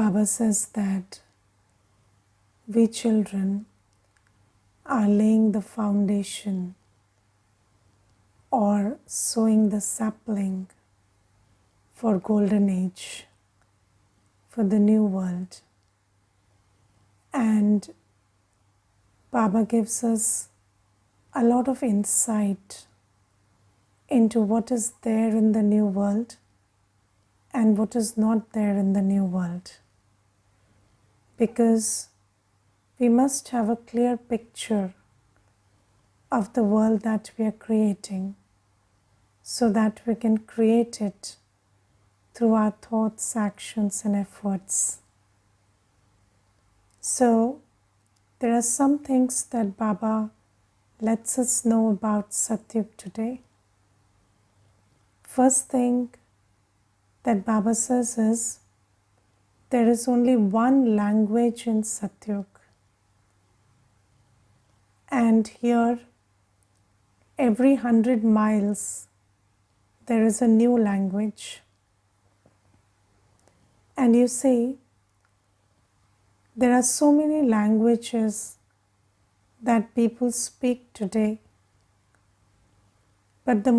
Baba says that we children are laying the foundation or sowing the sapling for golden age, for the new world. And Baba gives us a lot of insight into what is there in the new world and what is not there in the new world. Because we must have a clear picture of the world that we are creating so that we can create it through our thoughts, actions and efforts. So there are some things that Baba lets us know about Satyug today. First thing that Baba says is there is only one language in Satyug. And here, every 100 miles, there is a new language. And you see, there are so many languages that people speak today. But the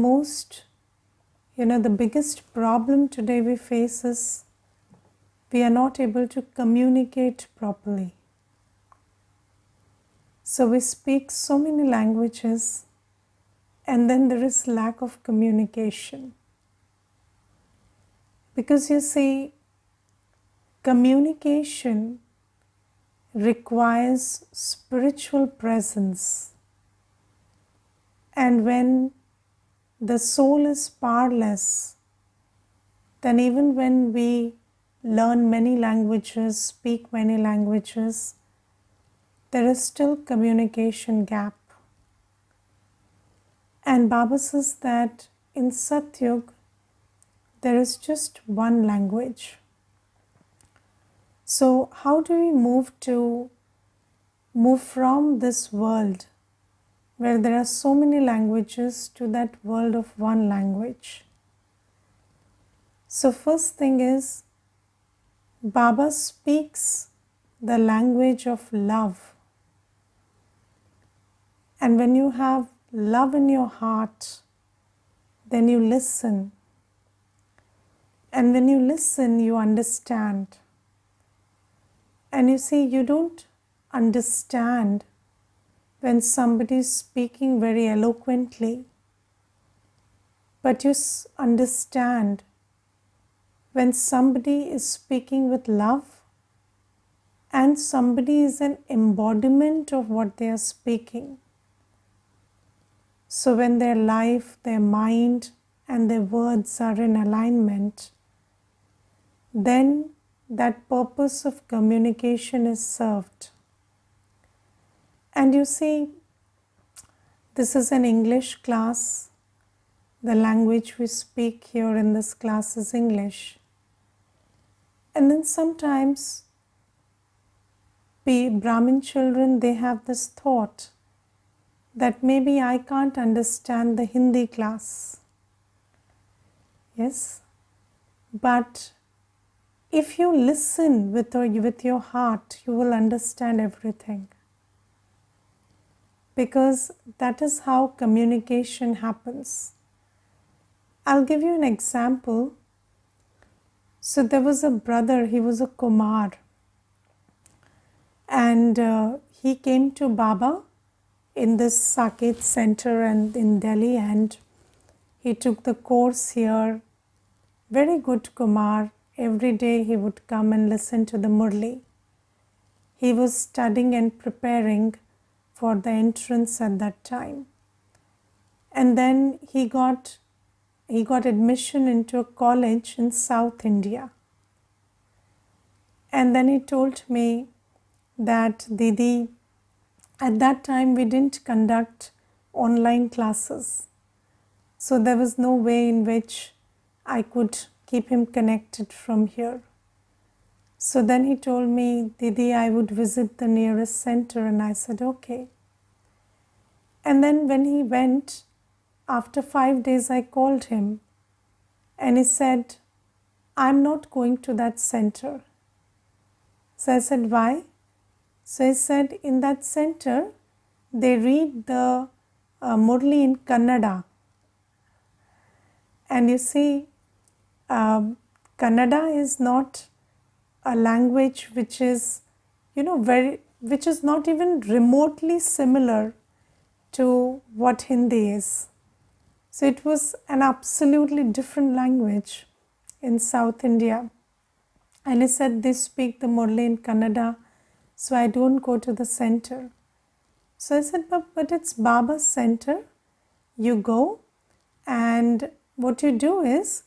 biggest problem today we face is we are not able to communicate properly. So we speak so many languages and then there is lack of communication. Because you see, communication requires spiritual presence. And when the soul is powerless, then even when we learn many languages, speak many languages, there is still communication gap. And Baba says that in Satyug, there is just one language. So how do we move from this world where there are so many languages to that world of one language? So first thing is, Baba speaks the language of love. And when you have love in your heart, then you listen. And when you listen, you understand. And you see, you don't understand when somebody is speaking very eloquently, but you understand when somebody is speaking with love and somebody is an embodiment of what they are speaking. So when their life, their mind and their words are in alignment, then that purpose of communication is served. And you see, this is an English class. The language we speak here in this class is English. And then sometimes Brahmin children, they have this thought that maybe I can't understand the Hindi class. Yes, but if you listen with your heart, you will understand everything. Because that is how communication happens. I'll give you an example. So there was a brother, he was a Kumar. And he came to Baba in this Saket center and in Delhi, and he took the course here. Very good Kumar. Every day he would come and listen to the Murli. He was studying and preparing for the entrance at that time. And then he got admission into a college in South India. And then he told me that, Didi, at that time we didn't conduct online classes. So there was no way in which I could keep him connected from here. So then he told me, Didi, I would visit the nearest center, and I said, okay. And then when he went, after 5 days I called him and he said, I'm not going to that center. So I said, why? So he said, in that center, they read the Murli in Kannada. And you see, Kannada is not a language which is, which is not even remotely similar to what Hindi is. So it was an absolutely different language in South India. And he said, they speak the Murli in Kannada, so I don't go to the center. So I said, but it's Baba's center. You go, and what you do is,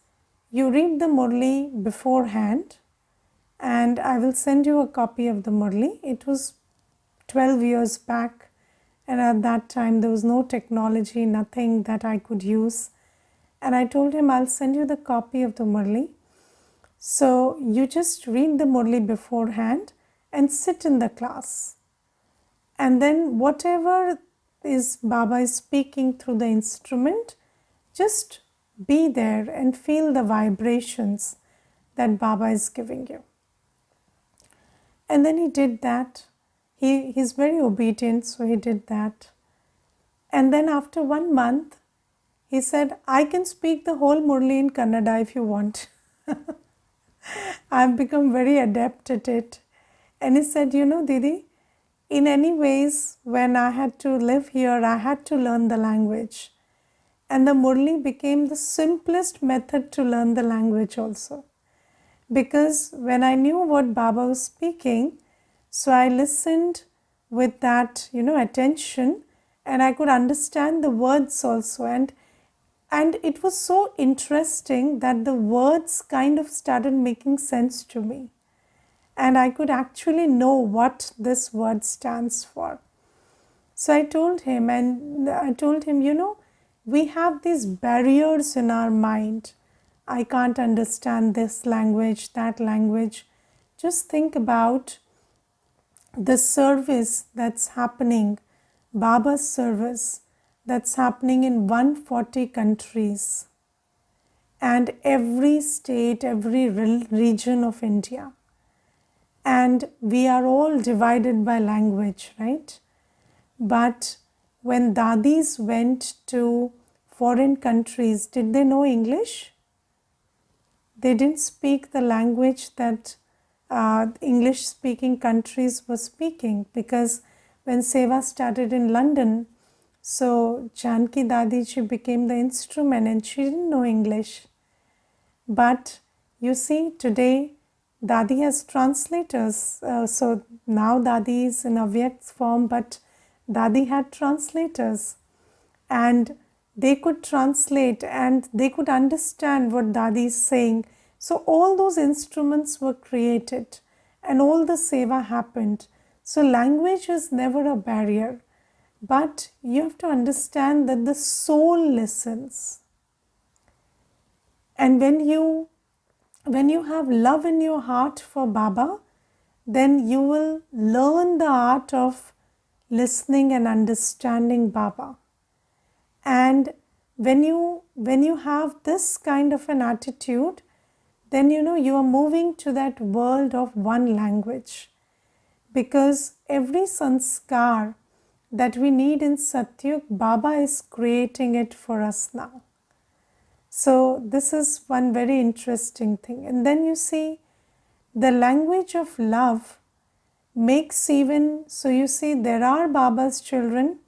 you read the Murli beforehand, and I will send you a copy of the Murli. It was 12 years back, and at that time there was no technology, nothing that I could use. And I told him, I'll send you the copy of the Murli. So you just read the Murli beforehand and sit in the class. And then whatever is Baba is speaking through the instrument, just be there and feel the vibrations that Baba is giving you. And then he did that. He's very obedient, so he did that. And then after 1 month, he said, I can speak the whole Murli in Kannada if you want. I've become very adept at it. And he said, Didi, in any ways, when I had to live here, I had to learn the language. And the Murli became the simplest method to learn the language also. Because when I knew what Baba was speaking, so I listened with that, attention, and I could understand the words also. And it was so interesting that the words kind of started making sense to me. And I could actually know what this word stands for. So I told him, we have these barriers in our mind. I can't understand this language, that language. Just think about the service that's happening, Baba's service that's happening in 140 countries and every state, every region of India. And we are all divided by language, right? But when dadis went to foreign countries, did they know English? They didn't speak the language that English-speaking countries were speaking, because when Seva started in London, so Janki Dadi, she became the instrument and she didn't know English. But you see, today Dadi has translators. So now Dadi is in Avyakt form, but Dadi had translators. And they could translate and they could understand what Dadi is saying. So all those instruments were created and all the seva happened. So language is never a barrier. But you have to understand that the soul listens. And when you have love in your heart for Baba, then you will learn the art of listening and understanding Baba. And when you have this kind of an attitude, then you are moving to that world of one language. Because every sanskar that we need in Satyug, Baba is creating it for us now. So this is one very interesting thing. And then you see, the language of love makes even, so you see, there are Baba's children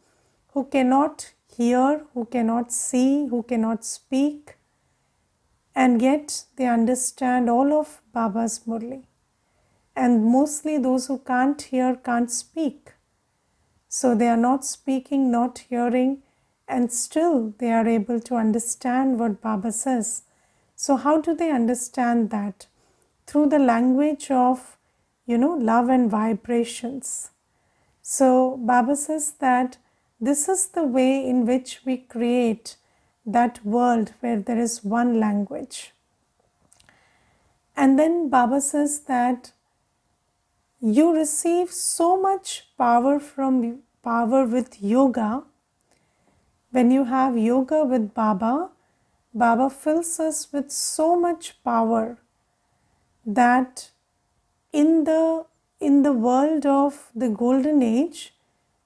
who cannot hear, who cannot see, who cannot speak, and yet they understand all of Baba's Murli. And mostly those who can't hear can't speak. So they are not speaking, not hearing, and still they are able to understand what Baba says. So how do they understand that? Through the language of, love and vibrations. So Baba says that this is the way in which we create that world where there is one language. And then Baba says that you receive so much power with yoga. When you have yoga with Baba, Baba fills us with so much power that in the in the world of the golden age,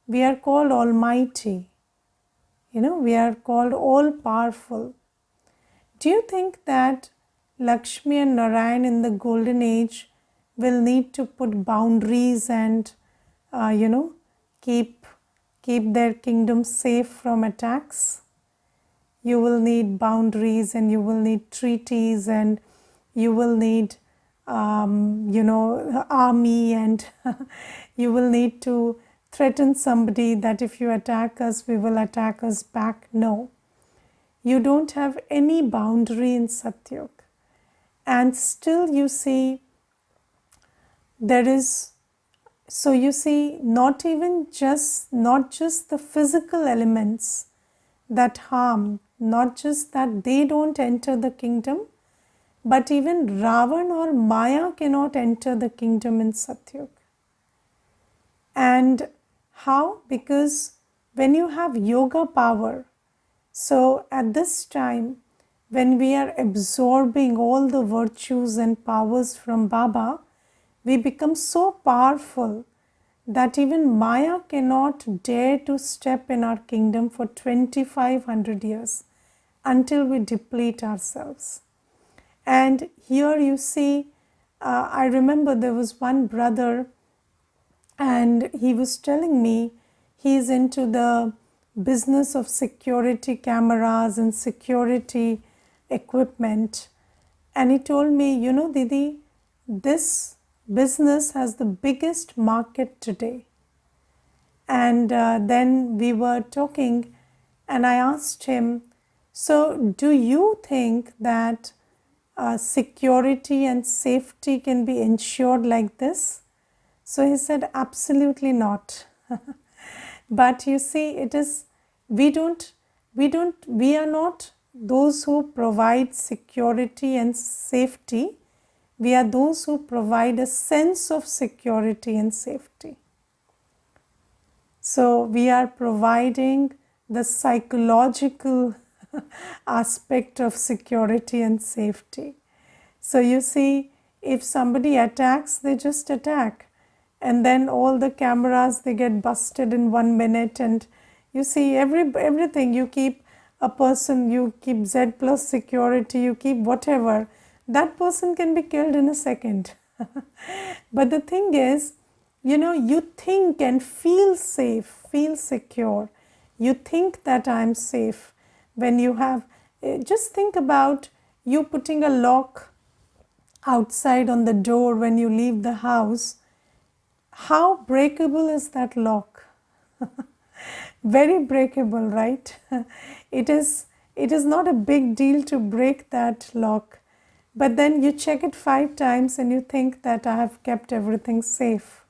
we are called almighty. We are called all powerful. Do you think that Lakshmi and Narayan in the golden age will need to put boundaries and, keep their kingdom safe from attacks? You will need boundaries, and you will need treaties, and you will need, army, and you will need to threaten somebody that if you attack us, we will attack us back. No. You don't have any boundary in Satyug. And still you see, there is, so you see, not just the physical elements that harm, not just that they don't enter the kingdom, but even Ravan or Maya cannot enter the kingdom in Satyug. And how? Because when you have yoga power, so at this time, when we are absorbing all the virtues and powers from Baba, we become so powerful that even Maya cannot dare to step in our kingdom for 2500 years until we deplete ourselves. And here you see, I remember there was one brother, and he was telling me he's into the business of security cameras and security equipment. And he told me, Didi, this business has the biggest market today. And then we were talking, and I asked him, so do you think that security and safety can be ensured like this? So he said, absolutely not. But you see, it is, we are not those who provide security and safety. We are those who provide a sense of security and safety. So we are providing the psychological aspect of security and safety. So you see, if somebody attacks, they just attack. And then all the cameras, they get busted in 1 minute. And you see everything. You keep a person, you keep Z plus security, you keep whatever. That person can be killed in a second. But the thing is, you think and feel safe, feel secure. You think that I'm safe. When you have, just think about you putting a lock outside on the door when you leave the house. How breakable is that lock? Very breakable, right? It is not a big deal to break that lock. But then you check it 5 times and you think that I have kept everything safe.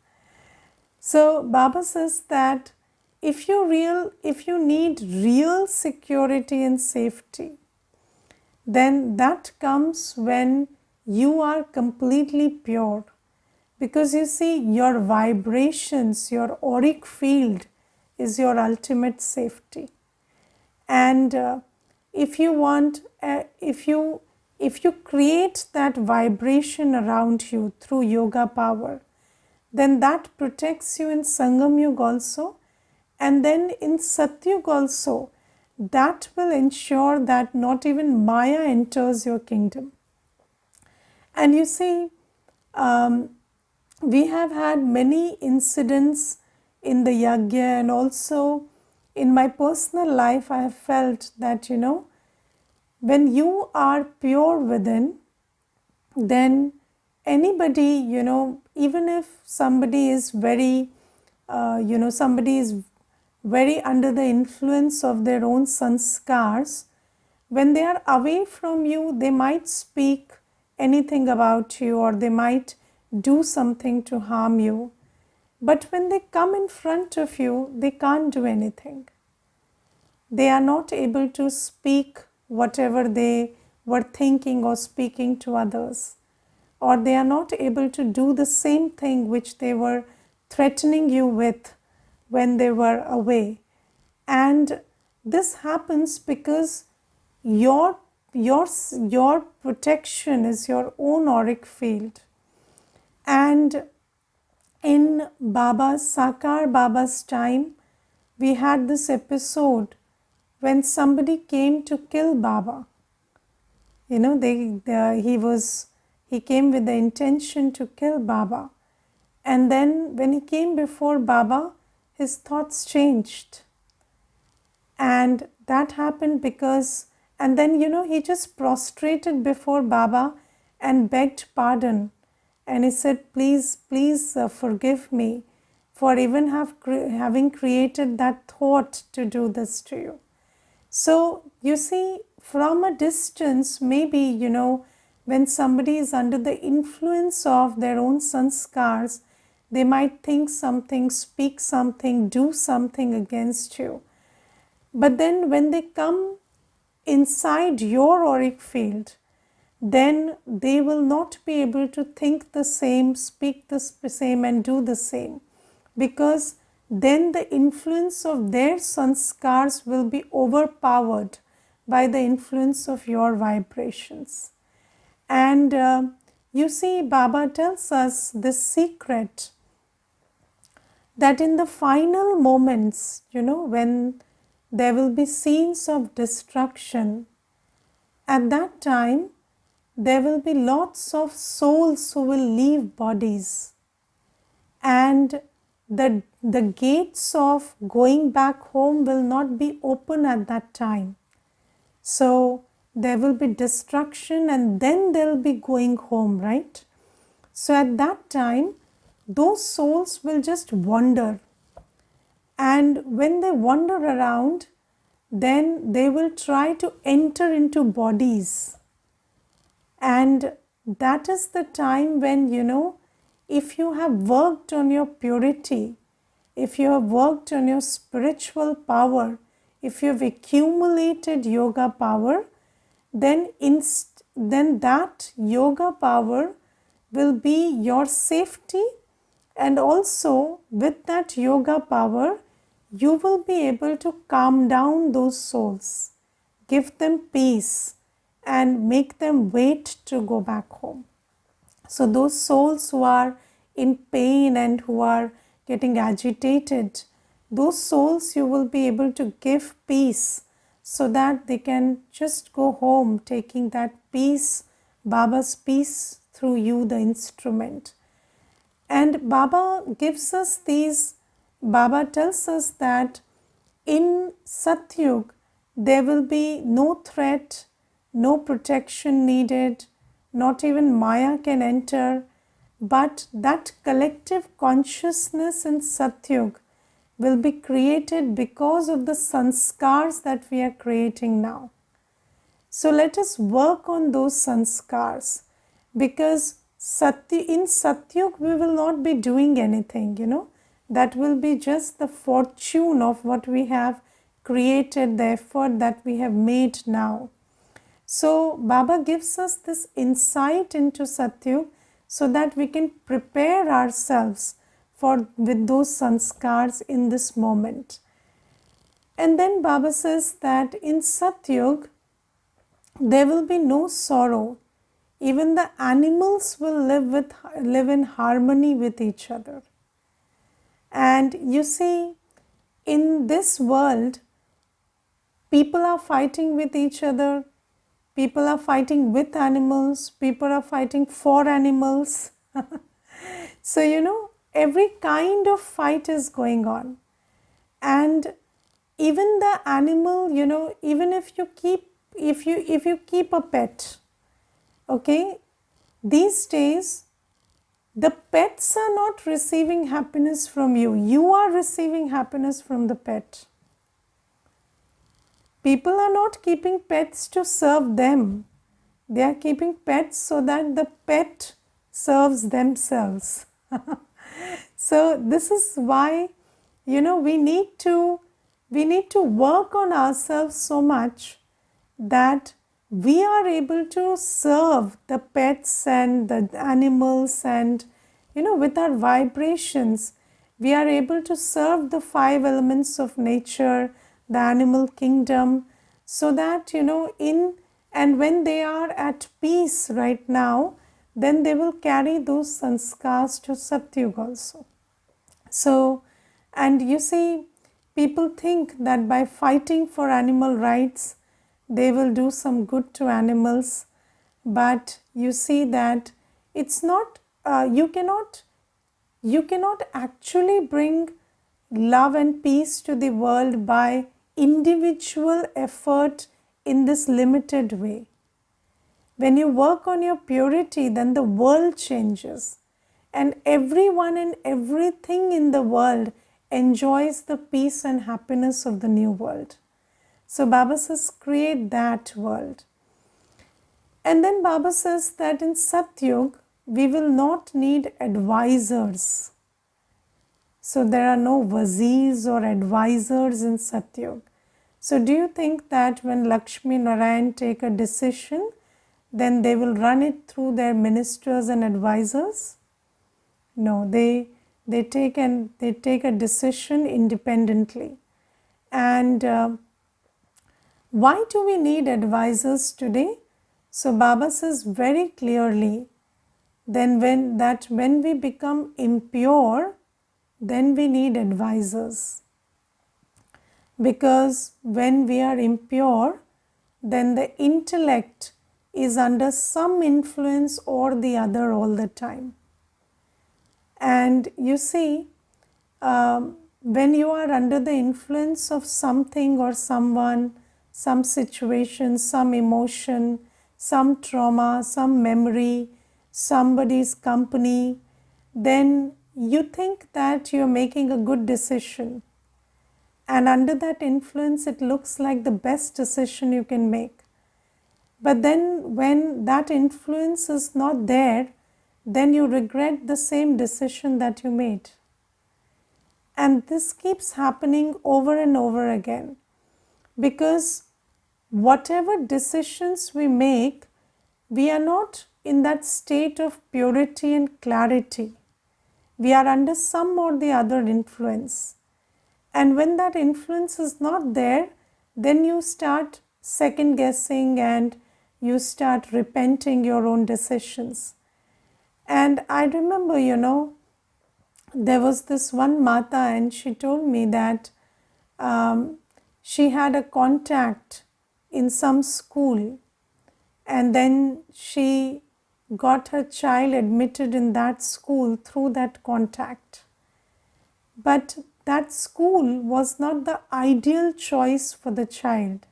So Baba says that if you need real security and safety, then that comes when you are completely pure. Because you see, your vibrations, your auric field is your ultimate safety. And if you create that vibration around you through yoga power, then that protects you in Sangam Yuga also, and then in Satyug also. That will ensure that not even Maya enters your kingdom. And you see, we have had many incidents in the yagya, and also in my personal life I have felt that, when you are pure within, then anybody, even if somebody is very, somebody is very under the influence of their own sanskars, when they are away from you, they might speak anything about you, or they might do something to harm you. But when they come in front of you, they can't do anything. They are not able to speak whatever they were thinking or speaking to others. Or they are not able to do the same thing which they were threatening you with when they were away. And this happens because your protection is your own auric field. And In Sakar Baba's time, we had this episode when somebody came to kill Baba. You know, he came with the intention to kill Baba. And then when he came before Baba, his thoughts changed. And that happened because, and then, he just prostrated before Baba and begged pardon. And he said, please, please forgive me for even having created that thought to do this to you. So, you see, from a distance, maybe, when somebody is under the influence of their own sanskars, they might think something, speak something, do something against you. But then when they come inside your auric field, then they will not be able to think the same, speak the same, and do the same, because then the influence of their sanskars will be overpowered by the influence of your vibrations. And you see, Baba tells us this secret that in the final moments, when there will be scenes of destruction, at that time there will be lots of souls who will leave bodies, and the gates of going back home will not be open at that time. So there will be destruction, and then they'll be going home, right? So at that time, those souls will just wander. And when they wander around, then they will try to enter into bodies. And that is the time when, if you have worked on your purity, if you have worked on your spiritual power, if you have accumulated yoga power, then that yoga power will be your safety, and also with that yoga power, you will be able to calm down those souls, give them peace, and make them wait to go back home. So those souls who are in pain and who are getting agitated, those souls you will be able to give peace so that they can just go home taking that peace, Baba's peace, through you, the instrument. And Baba tells us that in Satyug there will be no threat, no protection needed, not even Maya can enter, but that collective consciousness in Satyug will be created because of the sanskars that we are creating now. So let us work on those sanskars, because in Satyug we will not be doing anything, that will be just the fortune of what we have created, the effort that we have made now. So Baba gives us this insight into Satyug so that we can prepare ourselves with those sanskars in this moment. And then Baba says that in Satyug there will be no sorrow. Even the animals will live in harmony with each other. And you see, in this world, people are fighting with each other, people are fighting with animals, people are fighting for animals. So, every kind of fight is going on. And even the animal, even if you keep a pet, okay, these days the pets are not receiving happiness from you. You are receiving happiness from the pet. People are not keeping pets to serve them. They are keeping pets so that the pet serves themselves. So this is why, we need to work on ourselves so much that we are able to serve the pets and the animals, and with our vibrations we are able to serve the 5 elements of nature, the animal kingdom, so that and when they are at peace right now, then they will carry those sanskars to Satyuga also. So, and you see, people think that by fighting for animal rights, they will do some good to animals, but you see that it's not, you cannot actually bring love and peace to the world by individual effort in this limited way. When you work on your purity, then the world changes, and everyone and everything in the world enjoys the peace and happiness of the new world. So Baba says, create that world. And then Baba says that in Satyug, we will not need advisors. So there are no wazirs or advisors in Satyug. So do you think that when Lakshmi Narayan take a decision, then they will run it through their ministers and advisors? No, they take a decision independently. And why do we need advisors today? So Baba says very clearly, then when we become impure, then we need advisors. Because when we are impure, then the intellect is under some influence or the other all the time. And you see, when you are under the influence of something or someone, some situation, some emotion, some trauma, some memory, somebody's company, then you think that you're making a good decision. And under that influence, it looks like the best decision you can make. But then when that influence is not there, then you regret the same decision that you made. And this keeps happening over and over again. Because whatever decisions we make, we are not in that state of purity and clarity. We are under some or the other influence. And when that influence is not there, then you start second guessing and you start repenting your own decisions. And I remember, there was this one Mata, and she told me that she had a contact in some school, and then she got her child admitted in that school through that contact. But that school was not the ideal choice for the child,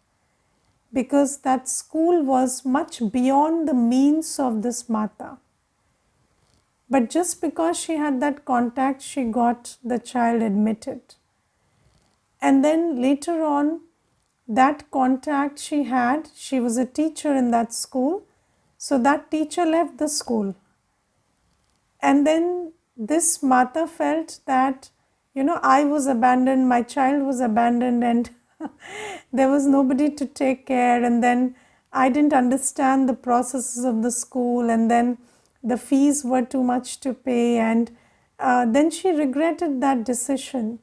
because that school was much beyond the means of this Mata. But just because she had that contact, she got the child admitted. And then later on, that contact she had, she was a teacher in that school, so that teacher left the school. And then this Mata felt that, I was abandoned, my child was abandoned, and there was nobody to take care. And then I didn't understand the processes of the school, and then the fees were too much to pay, and then she regretted that decision.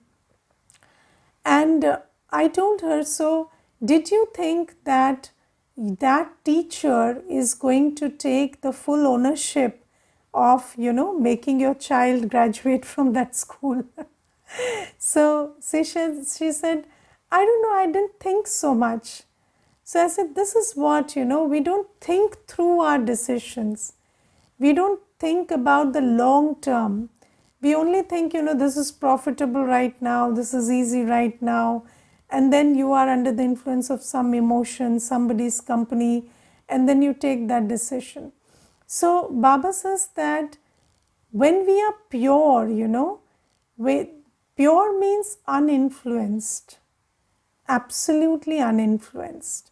And I told her, so did you think that that teacher is going to take the full ownership of, making your child graduate from that school? So she said, I don't know, I didn't think so much. So I said, this is what, we don't think through our decisions. We don't think about the long term. We only think, this is profitable right now, this is easy right now. And then you are under the influence of some emotion, somebody's company, and then you take that decision. So Baba says that when we are pure, pure means uninfluenced, absolutely uninfluenced.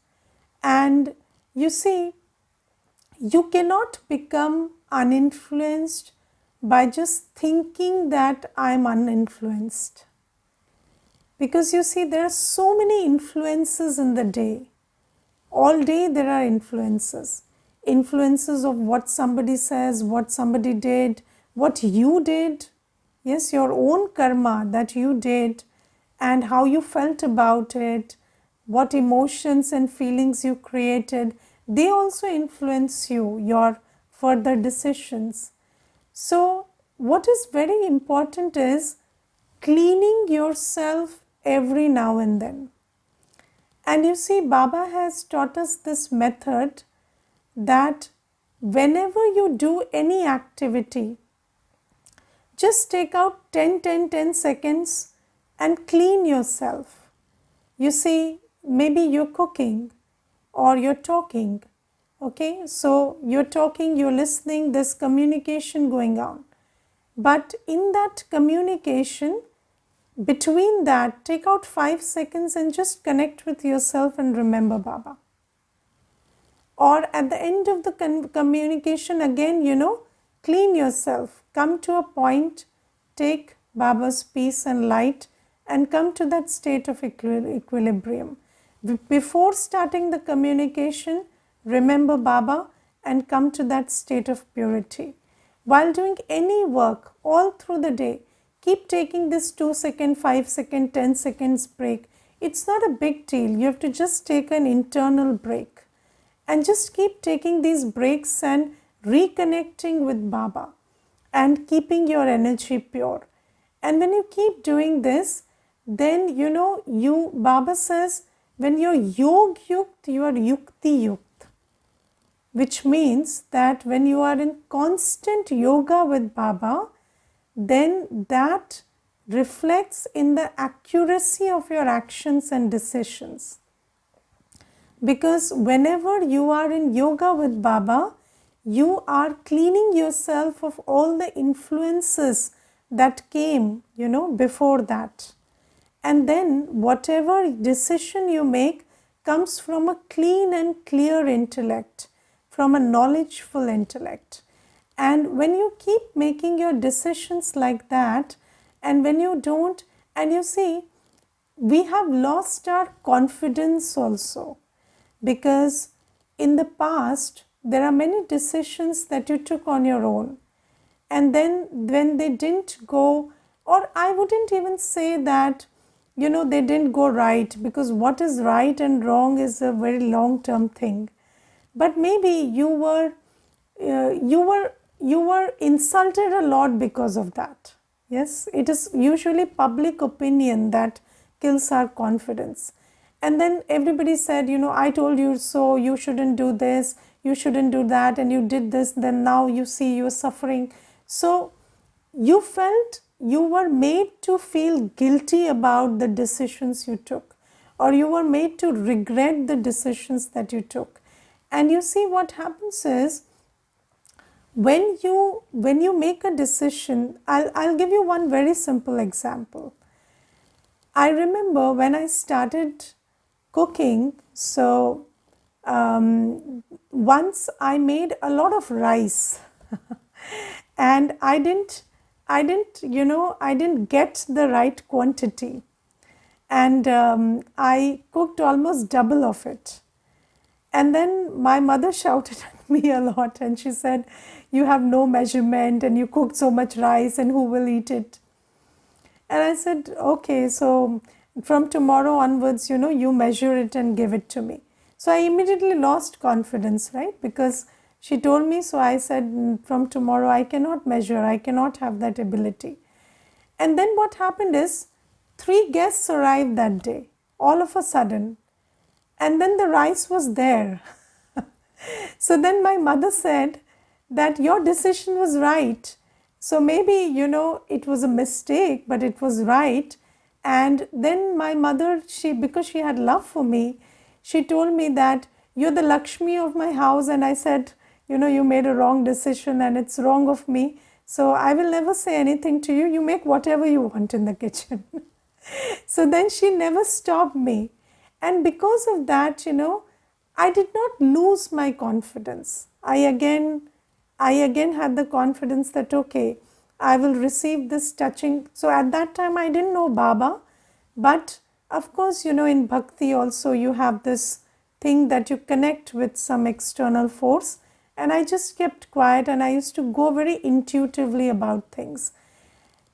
And you see, you cannot become uninfluenced by just thinking that I am uninfluenced. Because you see, there are so many influences in the day. All day there are influences. Influences of what somebody says, what somebody did, what you did. Yes, your own karma that you did and how you felt about it, what emotions and feelings you created, they also influence you. Your further decisions. So what is very important is cleaning yourself every now and then. And you see, Baba has taught us this method that whenever you do any activity, just take out 10 seconds and clean yourself. You see, maybe you're cooking or you're talking. Okay, so you're talking, you're listening, there's communication going on. But in that communication, between that, take out 5 seconds and just connect with yourself and remember Baba. Or at the end of the communication, again, clean yourself. Come to a point, take Baba's peace and light and come to that state of equilibrium. Before starting the communication, remember Baba and come to that state of purity. While doing any work all through the day, keep taking this 2 second, 5 second, 10 seconds break. It's not a big deal. You have to just take an internal break. And just keep taking these breaks and reconnecting with Baba and keeping your energy pure. And when you keep doing this, then Baba says, when you're yog yukt, you are yukti yukt. Which means that when you are in constant yoga with Baba, then that reflects in the accuracy of your actions and decisions. Because whenever you are in yoga with Baba, you are cleaning yourself of all the influences that came, before that. And then whatever decision you make comes from a clean and clear intellect, from a knowledgeful intellect. And when you keep making your decisions like that, and when you don't, and you see, we have lost our confidence also. Because in the past, there are many decisions that you took on your own. And then when they didn't go, or I wouldn't even say that, they didn't go right, because what is right and wrong is a very long-term thing. But maybe you were insulted a lot because of that. Yes, it is usually public opinion that kills our confidence. And then everybody said, I told you so, you shouldn't do this, you shouldn't do that, and you did this, then now you see you're suffering. So you felt you were made to feel guilty about the decisions you took, or you were made to regret the decisions that you took. And you see, what happens is, when you make a decision, I'll give you one very simple example. I remember when I started cooking, so once I made a lot of rice and I didn't get the right quantity, and I cooked almost double of it. And then my mother shouted at me a lot and she said, you have no measurement and you cooked so much rice and who will eat it? And I said, okay, so from tomorrow onwards, you measure it and give it to me. So I immediately lost confidence, right? Because she told me, so I said, from tomorrow I cannot measure, I cannot have that ability. And then what happened is, 3 guests arrived that day, all of a sudden. And then the rice was there. So then my mother said that your decision was right. So maybe, it was a mistake, but it was right. And then my mother, because she had love for me, she told me that you're the Lakshmi of my house. And I said, you made a wrong decision and it's wrong of me. So I will never say anything to you. You make whatever you want in the kitchen. So then she never stopped me. And because of that, I did not lose my confidence. I again had the confidence that, okay, I will receive this touching. So at that time, I didn't know Baba. But of course, in Bhakti also, you have this thing that you connect with some external force. And I just kept quiet and I used to go very intuitively about things.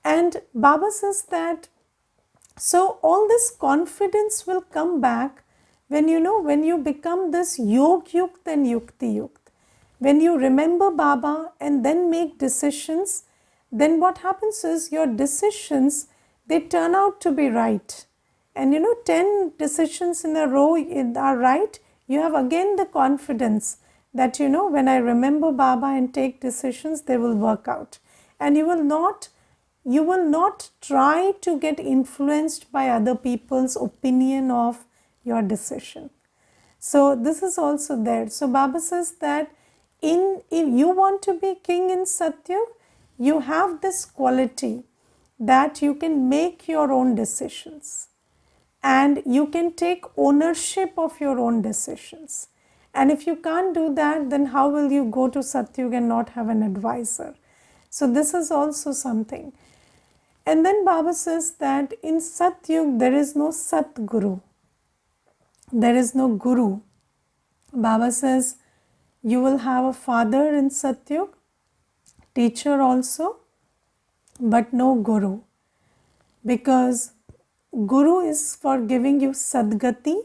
And Baba says that, so all this confidence will come back when you become this yog yukt and yukti yukt. When you remember Baba and then make decisions, then what happens is your decisions, they turn out to be right. And 10 decisions in a row are right, you have again the confidence that when I remember Baba and take decisions, they will work out. And you will not try to get influenced by other people's opinion of your decision. So this is also there. So Baba says that if you want to be king in Satyug, you have this quality that you can make your own decisions and you can take ownership of your own decisions. And if you can't do that, then how will you go to Satyug and not have an advisor? So this is also something. And then Baba says that in Satyug there is no Satguru. There is no Guru. Baba says you will have a father in Satyug, teacher also, but no Guru. Because Guru is for giving you Sadgati,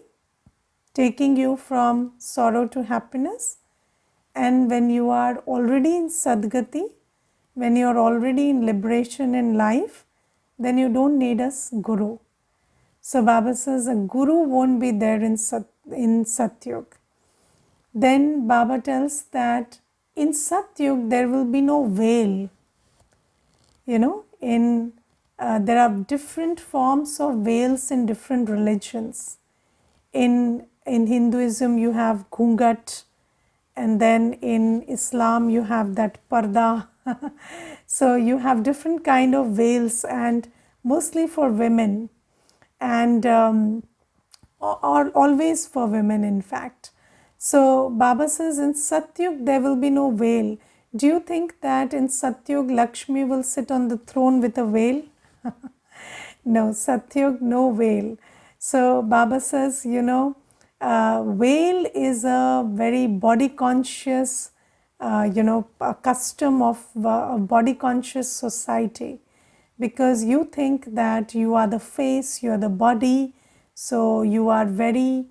taking you from sorrow to happiness. And when you are already in Sadgati, when you are already in liberation in life, then you don't need a Guru. So Baba says a Guru won't be there in Satyug. Then Baba tells that in Satyug there will be no veil. There are different forms of veils in different religions. In Hinduism you have ghungat, and then in Islam you have that parda. So you have different kind of veils, and mostly for women, and or always for women in fact. So Baba says in Satyug there will be no veil. Do you think that in Satyug Lakshmi will sit on the throne with a veil? No, Satyug, no veil. So Baba says, veil is a very body conscious, a custom of a body conscious society, because you think that you are the face, you are the body, so you are very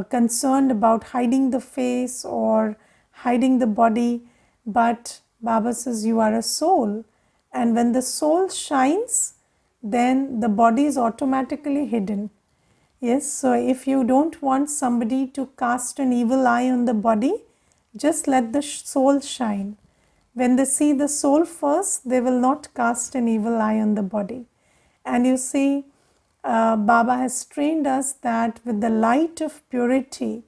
concerned about hiding the face or hiding the body. But Baba says you are a soul, and when the soul shines, then the body is automatically hidden. Yes, so if you don't want somebody to cast an evil eye on the body, just let the soul shine. When they see the soul first, they will not cast an evil eye on the body. And you see, Baba has trained us that with the light of purity,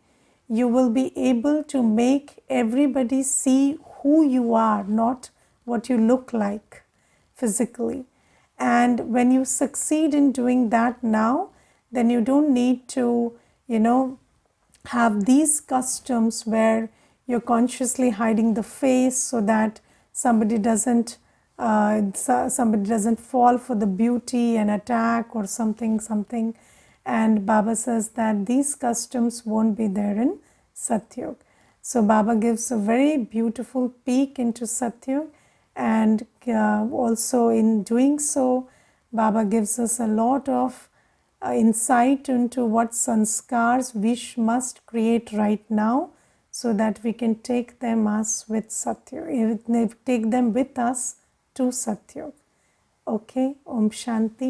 you will be able to make everybody see who you are, not what you look like physically. And when you succeed in doing that now, then you don't need to, have these customs where you're consciously hiding the face so that somebody doesn't fall for the beauty and attack or something. And Baba says that these customs won't be there in Satyug. So Baba gives a very beautiful peek into Satyug, and also in doing so, Baba gives us a lot of insight into what sanskars we must create right now, so that we can take them with Satyug, take them with us to Satyug. Okay, Om Shanti.